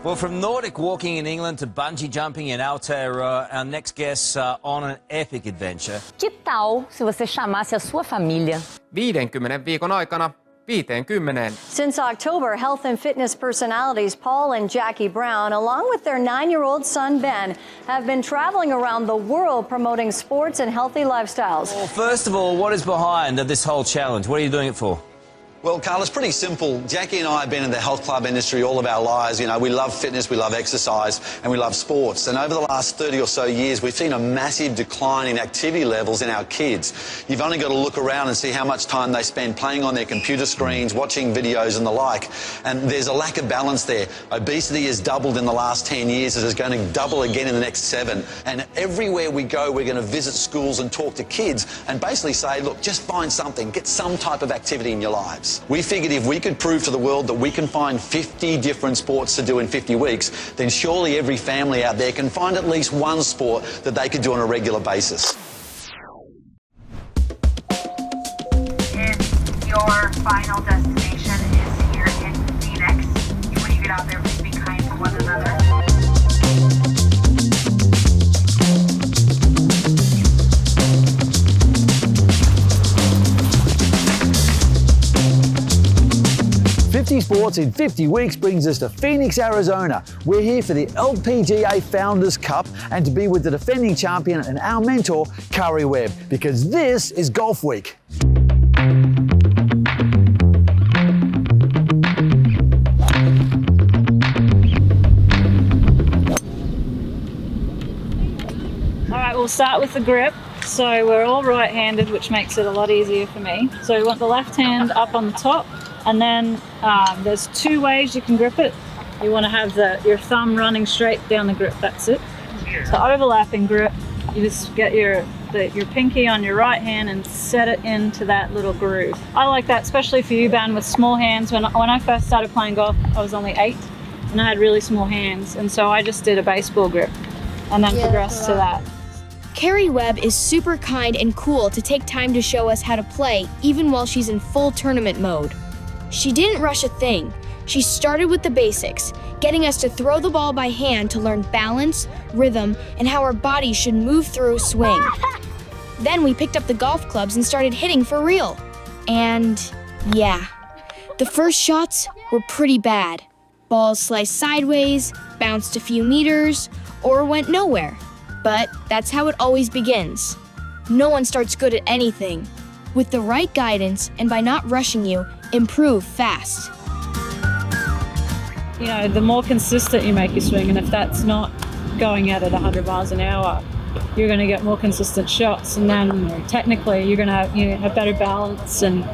Well, from Nordic walking in England to bungee jumping in Aotearoa, our next guests are on an epic adventure. Que tal se você chamasse a sua família? 50 viikon aikana 50. Since October, health and fitness personalities Paul and Jacqui Brown, along with their 9-year-old son Ben, have been traveling around the world promoting sports and healthy lifestyles. Well, first of all, what is behind this whole challenge? What are you doing it for? Well, Carl, it's pretty simple. Jacqui and I have been in the health club industry all of our lives. You know, we love fitness, we love exercise, and we love sports. And over the last 30 or so years, we've seen a massive decline in activity levels in our kids. You've only got to look around and see how much time they spend playing on their computer screens, watching videos and the like. And there's a lack of balance there. Obesity has doubled in the last 10 years. It is going to double again in the next 7. And everywhere we go, we're going to visit schools and talk to kids and basically say, look, just find something, get some type of activity in your lives. We figured if we could prove to the world that we can find 50 different sports to do in 50 weeks, then surely every family out there can find at least one sport that they could do on a regular basis. If your final destination is here in Phoenix, when you get out there, please be kind to one another. Sports in 50 weeks brings us to Phoenix, Arizona. We're here for the LPGA Founders Cup and to be with the defending champion and our mentor, Karrie Webb, because this is Golf Week. All right, we'll start with the grip. So we're all right-handed, which makes it a lot easier for me. So we want the left hand up on the top. And then there's 2 ways you can grip it. You want to have your thumb running straight down the grip, that's it. The overlapping grip, you just get your pinky on your right hand and set it into that little groove. I like that, especially for you, Ben, with small hands. When I first started playing golf, I was only 8 and I had really small hands. And so I just did a baseball grip and then progressed to that. Karrie Webb is super kind and cool to take time to show us how to play, even while she's in full tournament mode. She didn't rush a thing. She started with the basics, getting us to throw the ball by hand to learn balance, rhythm, and how our bodies should move through a swing. Then we picked up the golf clubs and started hitting for real. And yeah, the first shots were pretty bad. Balls sliced sideways, bounced a few meters, or went nowhere. But that's how it always begins. No one starts good at anything. With the right guidance and by not rushing you, improve fast. You know, the more consistent you make your swing, and if that's not going at it 100 miles an hour, you're going to get more consistent shots, and then technically you're going to have better balance and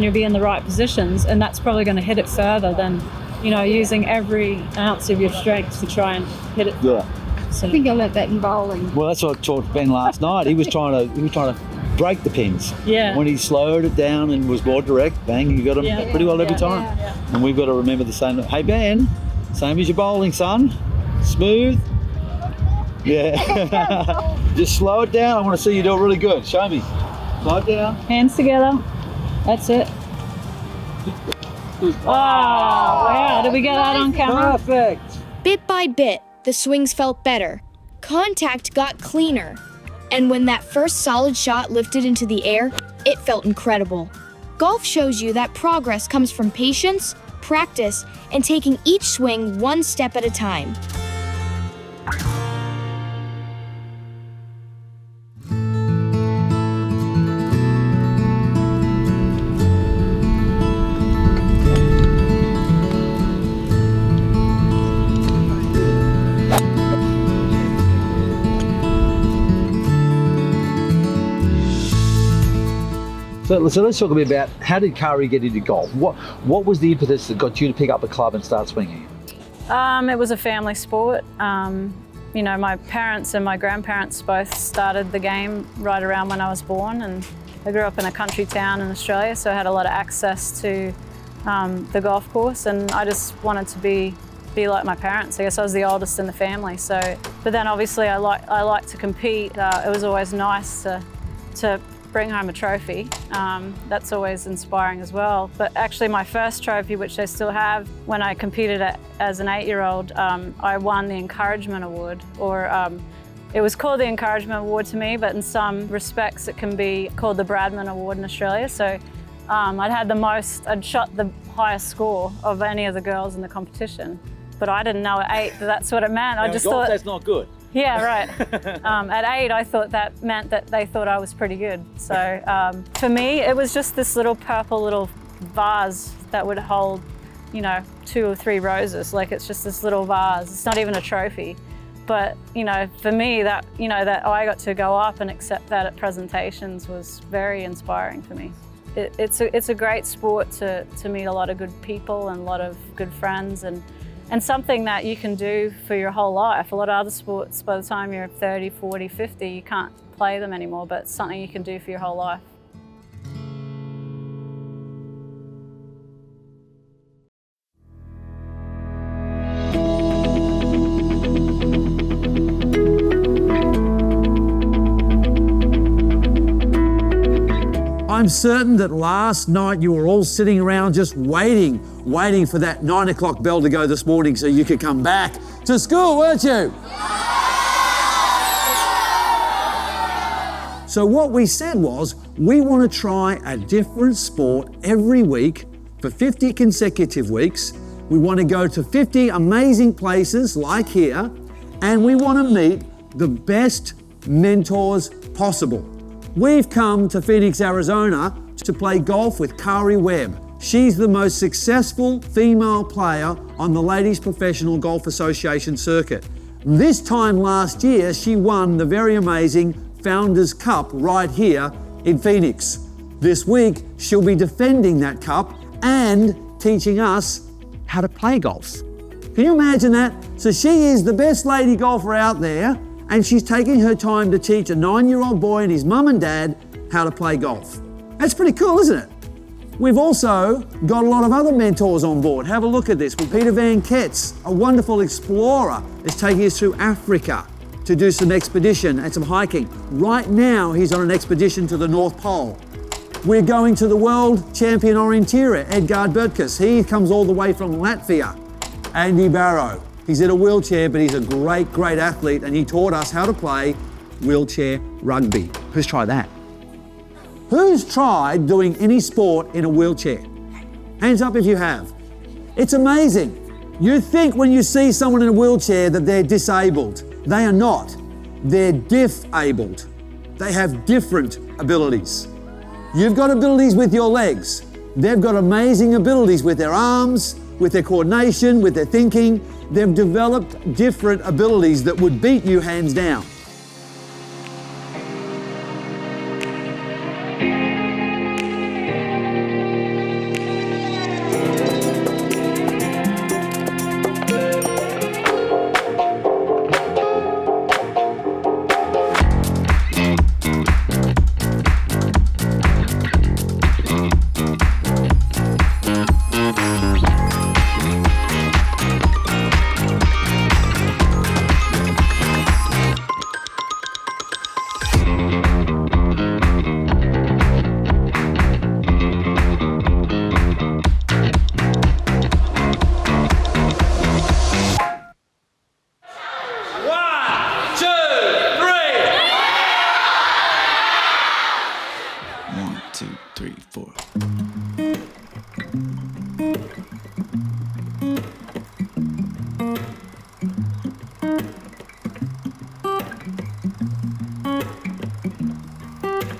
you'll be in the right positions, and that's probably going to hit it further than, using every ounce of your strength to try and hit it. Yeah. So, I think I learned that in bowling. Well, that's what I taught Ben last night. He was trying to break the pins. Yeah. When he slowed it down and was more direct, bang, you got him pretty well every time. Yeah. And we've got to remember the same. Hey Ben, same as your bowling, son. Smooth. Yeah. Just slow it down. I want to see you do it really good. Show me. Slow it down. Hands together. That's it. Oh, wow. Did we get that on camera? Perfect. Bit by bit, the swings felt better. Contact got cleaner. And when that first solid shot lifted into the air, it felt incredible. Golf shows you that progress comes from patience, practice, and taking each swing one step at a time. So let's talk a bit about how did Karrie get into golf? What was the impetus that got you to pick up a club and start swinging? It was a family sport. My parents and my grandparents both started the game right around when I was born, and I grew up in a country town in Australia, so I had a lot of access to the golf course, and I just wanted to be like my parents. I guess I was the oldest in the family. But then obviously I like to compete. It was always nice to bring home a trophy. That's always inspiring as well. But actually my first trophy, which I still have, when I competed as an 8-year-old, I won the Encouragement Award, or it was called the Encouragement Award to me, but in some respects it can be called the Bradman Award in Australia. So I'd shot the highest score of any of the girls in the competition. But I didn't know at 8 that that's what it meant. I just thought that's not good. Yeah, right. At 8, I thought that meant that they thought I was pretty good. So for me, it was just this little purple little vase that would hold, 2 or 3 roses. Like, it's just this little vase. It's not even a trophy. But, for me, that I got to go up and accept that at presentations was very inspiring for me. It's a great sport to meet a lot of good people and a lot of good friends, and something that you can do for your whole life. A lot of other sports, by the time you're 30, 40, 50, you can't play them anymore, but it's something you can do for your whole life. I'm certain that last night you were all sitting around just waiting for that 9 o'clock bell to go this morning so you could come back to school, weren't you? So what we said was, we want to try a different sport every week for 50 consecutive weeks. We want to go to 50 amazing places like here, and we want to meet the best mentors possible. We've come to Phoenix, Arizona to play golf with Karrie Webb. She's the most successful female player on the Ladies Professional Golf Association circuit. This time last year, she won the very amazing Founders Cup right here in Phoenix. This week, she'll be defending that cup and teaching us how to play golf. Can you imagine that? So she is the best lady golfer out there, and she's taking her time to teach a 9-year-old boy and his mum and dad how to play golf. That's pretty cool, isn't it? We've also got a lot of other mentors on board. Have a look at this. Well, Peter Van Ketz, a wonderful explorer, is taking us through Africa to do some expedition and some hiking. Right now, he's on an expedition to the North Pole. We're going to the world champion orienteer, Edgard Butkus. He comes all the way from Latvia. Andy Barrow. He's in a wheelchair, but he's a great, great athlete, and he taught us how to play wheelchair rugby. Who's tried that? Who's tried doing any sport in a wheelchair? Hands up if you have. It's amazing. You think when you see someone in a wheelchair that they're disabled. They are not. They're diff-abled. They have different abilities. You've got abilities with your legs. They've got amazing abilities with their arms, with their coordination, with their thinking. They've developed different abilities that would beat you hands down.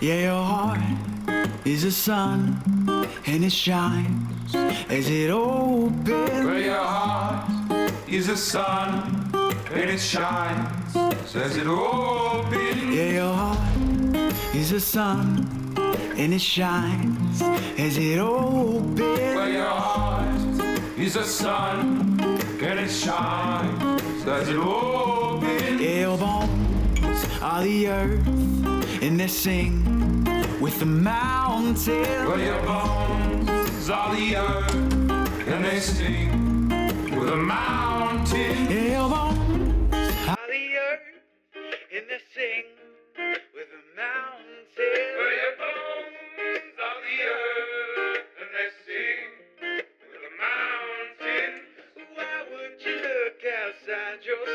Yeah, your heart is a sun, and it shines as it opens. Well, your heart is a sun, and it shines as it opens. Yeah, your heart is a sun, and it shines as it opens. Well, your heart is a sun, and it shines as it opens. Yeah, your bones are the earth, and they sing with the mountains. Well, your bones are the earth, and they sing with the mountains. Yeah, your bones are the earth, and they sing with the mountains. Well, your bones earth and they sing with the mountain. Why would you look outside yourself?